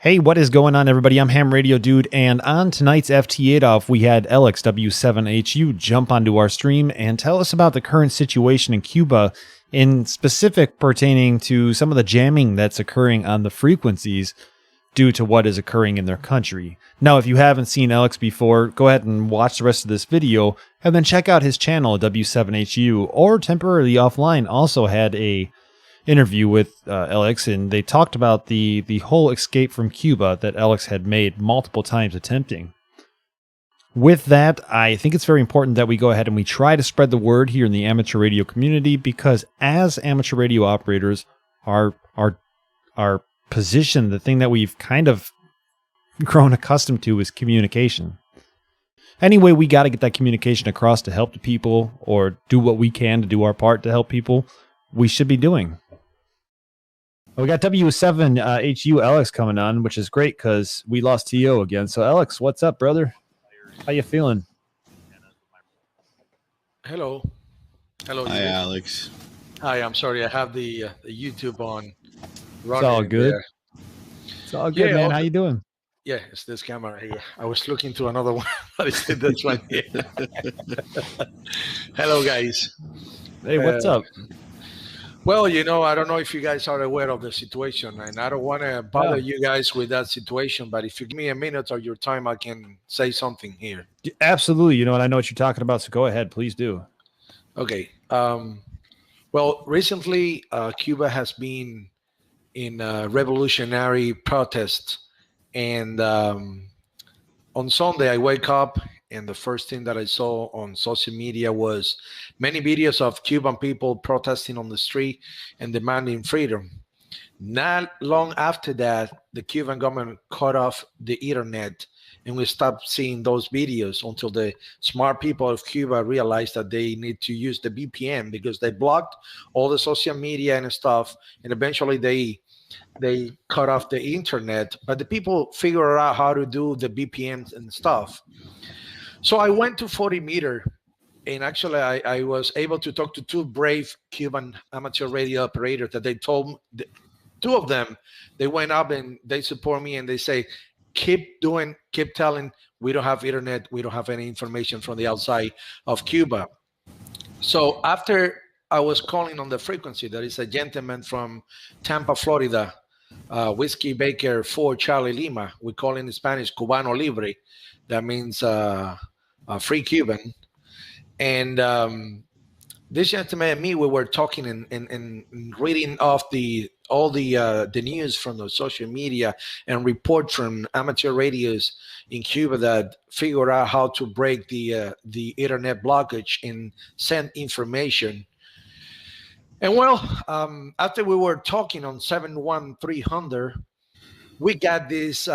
Hey, what is going on, everybody? I'm Ham Radio Dude, and on tonight's FT8 Off, we had Alex W7HU jump onto our stream and tell us about the current situation in Cuba, in specific pertaining to some of the jamming that's occurring on the frequencies due to what is occurring in their country. Now, if you haven't seen Alex before, go ahead and watch the rest of this video, and then check out his channel, W7HU, or Temporarily Offline also had a interview with Alex, and they talked about the whole escape from Cuba that Alex had made multiple times attempting. With that, I think it's very important that we go ahead and we try to spread the word here in the amateur radio community, because as amateur radio operators, our position, the thing that we've kind of grown accustomed to, is communication. Anyway, we got to get that communication across to help the people, or do what we can to do our part to help people. We should be doing. We got W7HU Alex coming on, which is great because we lost TO again. So, Alex, what's up, brother? How you feeling? Hello. Hello. Hi, Alex. Hi, I'm sorry. I have the YouTube on. It's all good. It's all good, man. How you doing? Yeah, it's this camera here. I was looking to another one, but it's this one here. Hello, guys. Hey, what's up? Well, I don't know if you guys are aware of the situation, and I don't want to bother you guys with that situation, but if you give me a minute of your time, I can say something here. Absolutely. And I know what you're talking about, so go ahead. Please do. Okay. Well, recently, Cuba has been in revolutionary protests, and on Sunday, I wake up, and the first thing that I saw on social media was many videos of Cuban people protesting on the street and demanding freedom. Not long after that, the Cuban government cut off the internet, and we stopped seeing those videos until the smart people of Cuba realized that they need to use the VPN, because they blocked all the social media and stuff, and eventually they cut off the internet. But the people figured out how to do the VPNs and stuff. So I went to 40 meter, and actually I was able to talk to two brave Cuban amateur radio operators that they told me, two of them, they went up and they support me, and they say, keep telling, we don't have internet, we don't have any information from the outside of Cuba. So after I was calling on the frequency, there is a gentleman from Tampa, Florida, Whiskey Baker 4 Charlie Lima. We call in Spanish Cubano Libre. That means free Cuban. And this gentleman and me, we were talking and reading off all the news from the social media and reports from amateur radios in Cuba that figure out how to break the internet blockage and send information. And well, after we were talking on 71300, we got this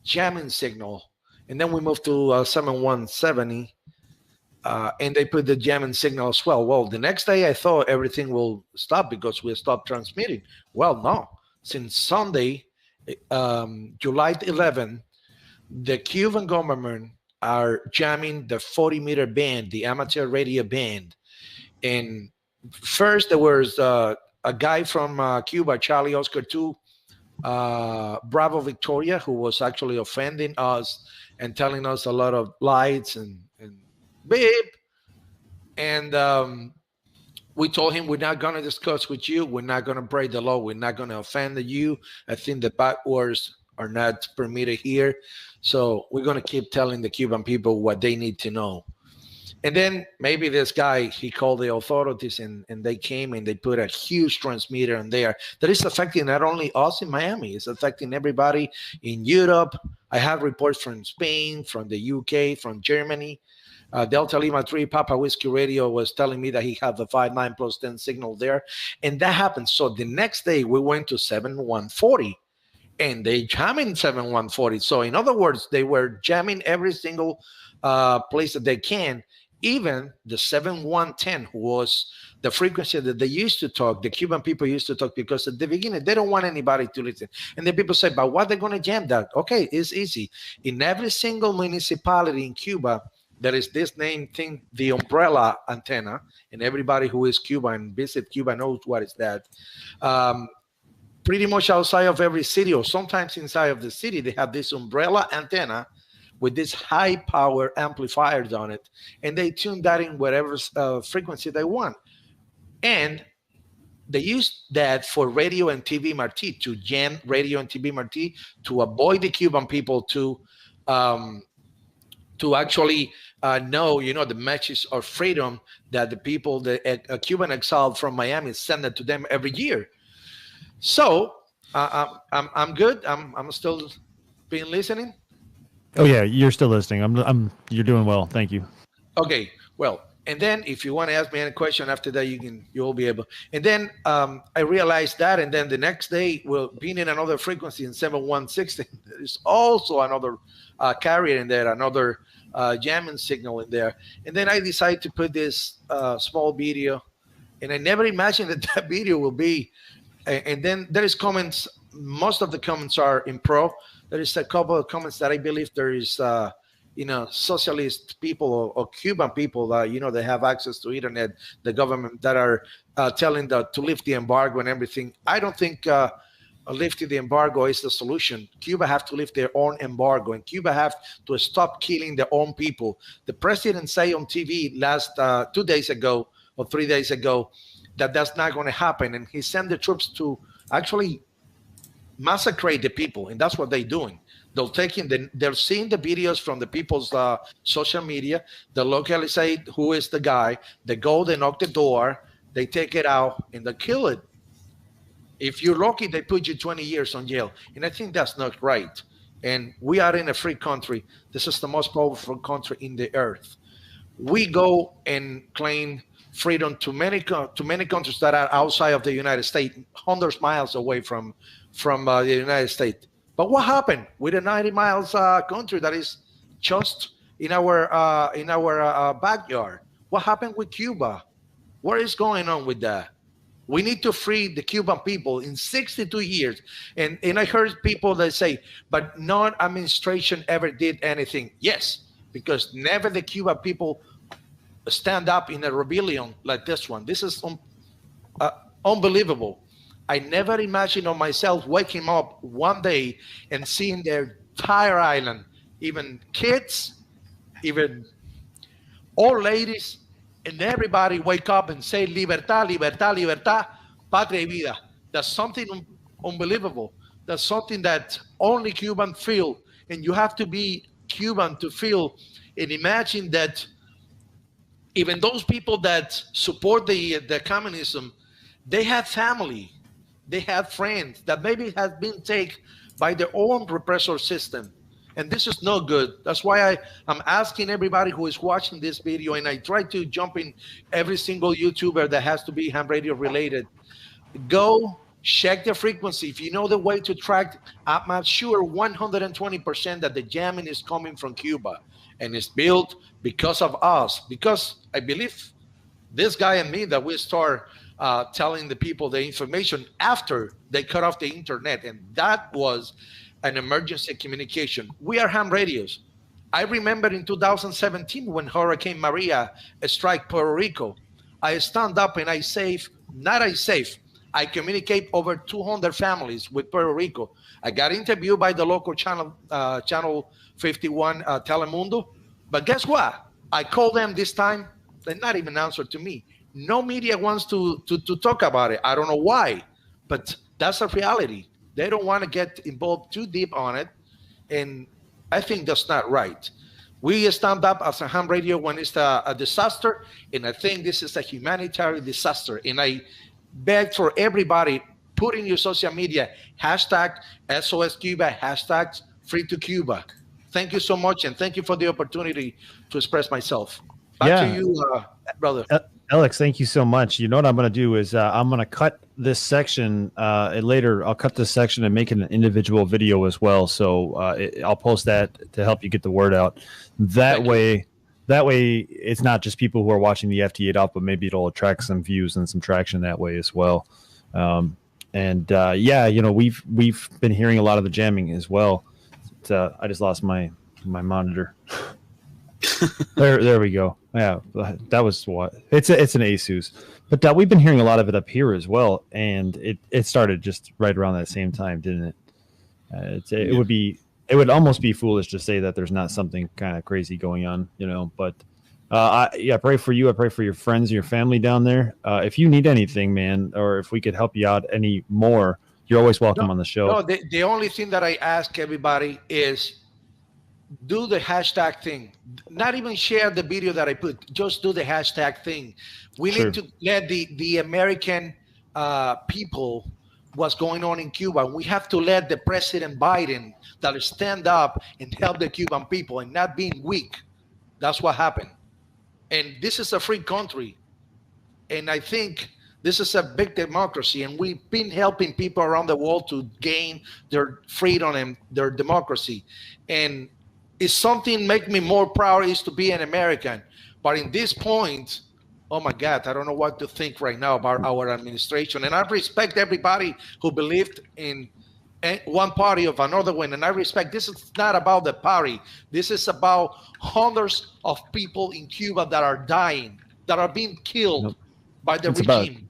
jamming signal, and then we moved to 7170, and they put the jamming signal as well. Well, the next day I thought everything will stop because we stopped transmitting. Well, no. Since Sunday, July 11, the Cuban government are jamming the 40 meter band, the amateur radio band. And first there was a guy from Cuba, Charlie Oscar 2, Bravo Victoria, who was actually offending us and telling us a lot of lies and beep. And we told him, we're not going to discuss with you. We're not going to break the law. We're not going to offend you. I think the bad words are not permitted here. So we're going to keep telling the Cuban people what they need to know. And then maybe this guy, he called the authorities, and they came and they put a huge transmitter in there that is affecting not only us in Miami, it's affecting everybody in Europe. I have reports from Spain, from the UK, from Germany. Delta Lima 3 Papa Whiskey Radio was telling me that he had the 59+10 signal there. And that happened. So the next day we went to 7140. And they jamming 7140. So in other words, they were jamming every single place that they can. Even the 7110 was the frequency that they used to talk, the Cuban people used to talk, because at the beginning, they don't want anybody to listen. And the people say, but why are they going to jam that? Okay, it's easy. In every single municipality in Cuba, there is this name thing, the umbrella antenna, and everybody who is Cuban and visit Cuba knows what is that. pretty much outside of every city, or sometimes inside of the city, they have this umbrella antenna with this high power amplifiers on it, and they tune that in whatever frequency they want. And they use that for radio and TV Marti, to jam radio and TV Marti, to avoid the Cuban people um, to actually know, the message of freedom that the people, the Cuban exile from Miami, send it to them every year. So I'm good. I'm still being listening. Oh yeah, you're still listening. You're doing well. Thank you. Okay. Well, and then if you want to ask me any question after that, you'll be able. And then I realized that, and then the next day, well, being in another frequency in 7160, there's also another carrier in there, another jamming signal in there. And then I decided to put this small video, and I never imagined that that video will be. And then there is comments. Most of the comments are in pro. There is a couple of comments that I believe there is, socialist people or Cuban people that, they have access to internet, the government, that are telling to lift the embargo and everything. I don't think lifting the embargo is the solution. Cuba have to lift their own embargo, and Cuba have to stop killing their own people. The president said on TV last 2 days ago or 3 days ago that that's not going to happen, and he sent the troops to actually massacre the people, and that's what they're doing. They're seeing the videos from the people's social media. They localize who is the guy. They go, they knock the door, they take it out, and they kill it. If you're lucky, they put you 20 years on jail, and I think that's not right. And we are in a free country. This is the most powerful country in the earth. We go and claim freedom to many countries that are outside of the United States, hundreds of miles away from the United States. But what happened with a 90 miles country that is just in our backyard? What happened with Cuba? What is going on with that? We need to free the Cuban people in 62 years. And I heard people that say, but no administration ever did anything. Yes, because never the Cuban people stand up in a rebellion like this one. This is unbelievable. I never imagined on myself waking up one day and seeing their entire island, even kids, even old ladies, and everybody wake up and say, libertad, libertad, libertad, patria y vida. That's something unbelievable. That's something that only Cubans feel. And you have to be Cuban to feel and imagine that even those people that support the communism, they have family, they have friends that maybe have been taken by their own repressor system. And this is no good. That's why I'm asking everybody who is watching this video, and I try to jump in every single YouTuber that has to be ham radio related. Go check the frequency. If you know the way to track, I'm sure 120% that the jamming is coming from Cuba, and it's built because of us. Because I believe this guy and me that we start telling the people the information after they cut off the internet, and that was an emergency communication. We are ham radios. I remember in 2017 when Hurricane Maria struck Puerto Rico, I stand up and I communicate over 200 families with Puerto Rico. I got interviewed by the local channel 51 Telemundo, but guess what? I called them this time, they not even answered to me. No media wants to talk about it. I don't know why, but that's a reality. They don't want to get involved too deep on it, and I think that's not right. We stand up as a ham radio when it's a disaster, and I think this is a humanitarian disaster. And I beg for everybody, put in your social media, hashtag SOS Cuba, hashtag Free to Cuba. Thank you so much, and thank you for the opportunity to express myself. Back to you, brother. Alex, thank you so much. You know what I'm going to do is I'm going to cut this section later. I'll cut this section and make it an individual video as well. So I'll post that to help you get the word out. That way, it's not just people who are watching the FT8 off, but maybe it'll attract some views and some traction that way as well. Yeah, you know, we've been hearing a lot of the jamming as well. I just lost my monitor. There we go. Yeah, that was what it's an Asus, but we've been hearing a lot of it up here as well, and it started just right around that same time, didn't it? Yeah. It would almost be foolish to say that there's not something kind of crazy going on, But I pray for you. I pray for your friends, your family down there. If you need anything, man, or if we could help you out any more, you're always welcome No, on the show. no. The only thing that I ask everybody is do the hashtag thing. Not even share the video that I put. Just do the hashtag thing. We Sure. need to let the American people what's going on in Cuba. We have to let the President Biden that stand up and help the Cuban people and not being weak. That's what happened. And this is a free country. And I think this is a big democracy, and we've been helping people around the world to gain their freedom and their democracy. And it's something make me more proud is to be an American. But in this point, oh my God, I don't know what to think right now about our administration. And I respect everybody who believed in one party of another one. And I respect this is not about the party. This is about hundreds of people in Cuba that are dying, that are being killed by the regime.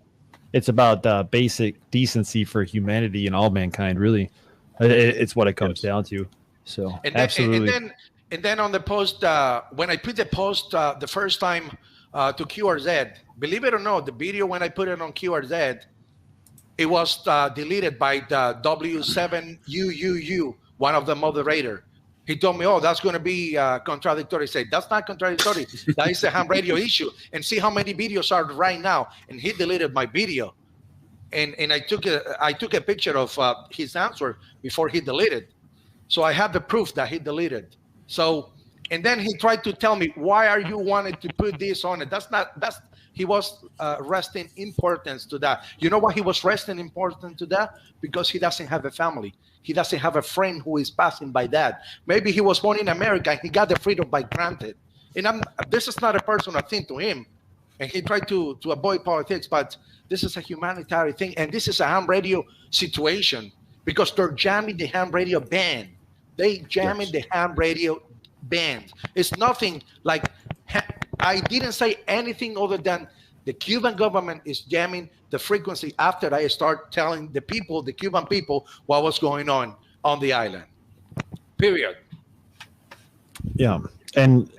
It's about basic decency for humanity and all mankind, really. It's what it comes down to. So absolutely. And then on the post, when I put the post the first time to QRZ, believe it or not, the video when I put it on QRZ, it was deleted by the W7HU, one of the moderator. He told me, "Oh, that's going to be contradictory." I said, "That's not contradictory. That is a ham radio issue." And see how many videos are right now. And he deleted my video, and I took a picture of his answer before he deleted. So I have the proof that he deleted. So, and then he tried to tell me, "Why are you wanting to put this on it?" He was resting importance to that. You know why he was resting importance to that? Because he doesn't have a family. He doesn't have a friend who is passing by that. Maybe he was born in America and he got the freedom by granted. And this is not a personal thing to him. And he tried to avoid politics, but this is a humanitarian thing. And this is a ham radio situation because they're jamming the ham radio band. They jamming the ham radio band. It's nothing like, I didn't say anything other than the Cuban government is jamming the frequency after I start telling the people, the Cuban people, what was going on the island. Period. Yeah. And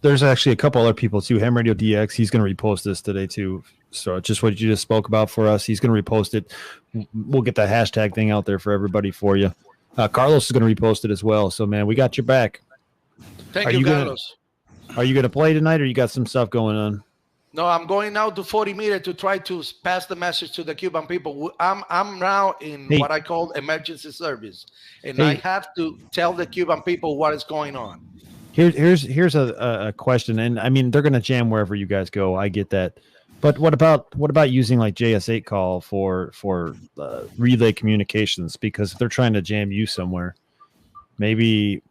there's actually a couple other people too. Ham Radio DX, he's going to repost this today too. So just what you just spoke about for us, he's going to repost it. We'll get that hashtag thing out there for everybody for you. Carlos is going to repost it as well. So, man, we got your back. Thank you, Carlos. Are you going to play tonight or you got some stuff going on? No, I'm going now to 40 meters to try to pass the message to the Cuban people. I'm now in what I call emergency service, and I have to tell the Cuban people what is going on. Here's a question, and I mean they're going to jam wherever you guys go. I get that, but what about using like JS8 call for relay communications? Because if they're trying to jam you somewhere, maybe.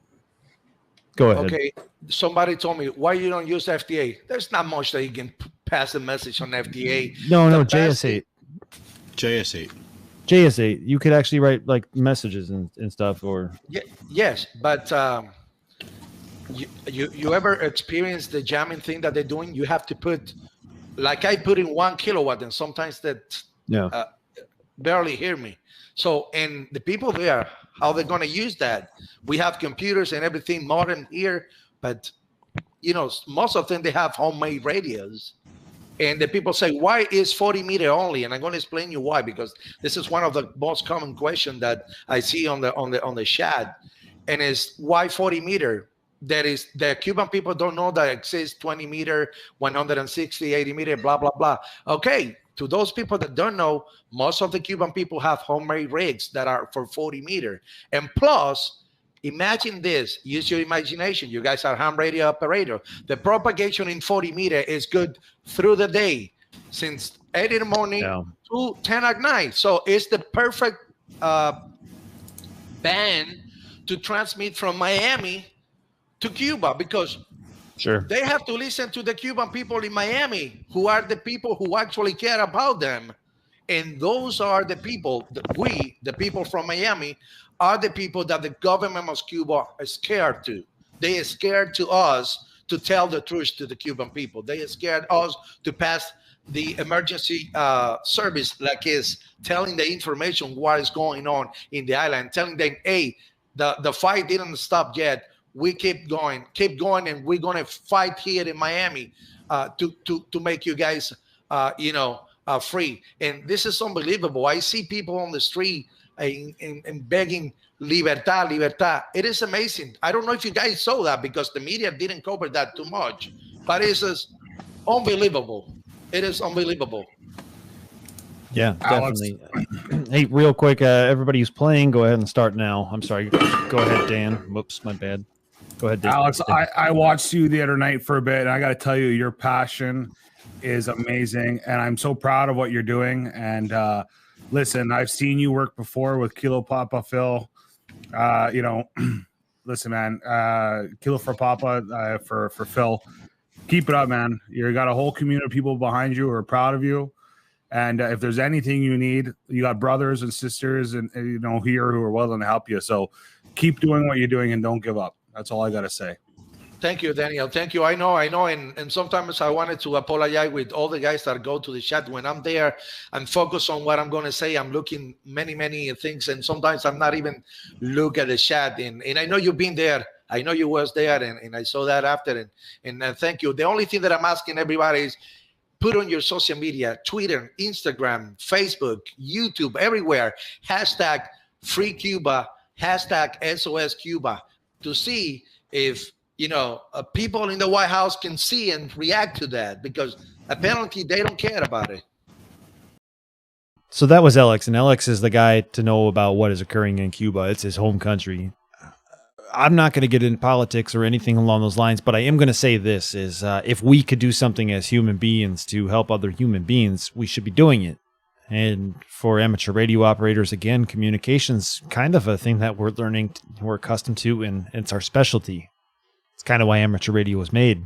Go ahead. Okay. Somebody told me, why you don't use FDA? There's not much that you can pass a message on FDA. No, JS8. JS8. You could actually write like messages and stuff or. Yes, but you ever experience the jamming thing that they're doing? You have to put, like I put in 1 kilowatt and sometimes that barely hear me. So, and the people there, how they're going to use that? We have computers and everything modern here, but most of them, they have homemade radios. And the people say, why is 40 meter only? And I'm going to explain you why, because this is one of the most common questions that I see on the chat. And is why 40 meter? That is, the Cuban people don't know that it exists 20 meter, 160, 80 meter, blah, blah, blah. Okay. To those people that don't know, most of the Cuban people have homemade rigs that are for 40 meter. And plus, imagine this, use your imagination. You guys are ham radio operator. The propagation in 40 meter is good through the day, since 8 in the morning to 10 at night. So it's the perfect band to transmit from Miami to Cuba, because they have to listen to the Cuban people in Miami, who are the people who actually care about them. And those are the people that the people from Miami, are the people that the government of Cuba is scared to. They are scared to us to tell the truth to the Cuban people. They are scared us to pass the emergency service, like is telling the information what is going on in the island, telling them, hey, the fight didn't stop yet. We keep going, and we're going to fight here in Miami to make you guys, free. And this is unbelievable. I see people on the street and begging libertad, libertad. It is amazing. I don't know if you guys saw that because the media didn't cover that too much, but it's just unbelievable. It is unbelievable. Yeah, definitely. Hey, real quick, everybody who's playing, go ahead and start now. I'm sorry. Go ahead, Dan. Whoops, my bad. Go ahead, Dan. Alex, I watched you the other night for a bit, and I got to tell you, your passion is amazing, and I'm so proud of what you're doing. And listen, I've seen you work before with Kilo Papa Phil. Listen, man, Kilo for Papa for Phil. Keep it up, man. You got a whole community of people behind you who are proud of you. And if there's anything you need, you got brothers and sisters and here who are willing to help you. So keep doing what you're doing and don't give up. That's all I got to say. Thank you, Daniel. Thank you. I know. And sometimes I wanted to apologize with all the guys that go to the chat. When I'm there and focus on what I'm going to say, I'm looking many things. And sometimes I'm not even look at the chat. And I know you've been there. I know you was there, and I saw that after. And thank you. The only thing that I'm asking everybody is put on your social media, Twitter, Instagram, Facebook, YouTube, everywhere, hashtag Free Cuba, hashtag SOS Cuba, to see if people in the White House can see and react to that, because apparently they don't care about it. So that was Alex, and Alex is the guy to know about what is occurring in Cuba. It's his home country. I'm not going to get into politics or anything along those lines, but I am going to say this is if we could do something as human beings to help other human beings, we should be doing it. And for amateur radio operators, again, communication's kind of a thing that we're learning, we're accustomed to, and it's our specialty. It's kind of why amateur radio was made,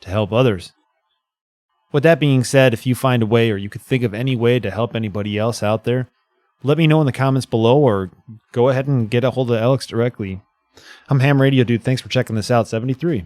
to help others. With that being said, if you find a way or you could think of any way to help anybody else out there, let me know in the comments below or go ahead and get a hold of Alex directly. I'm Ham Radio Dude. Thanks for checking this out. 73.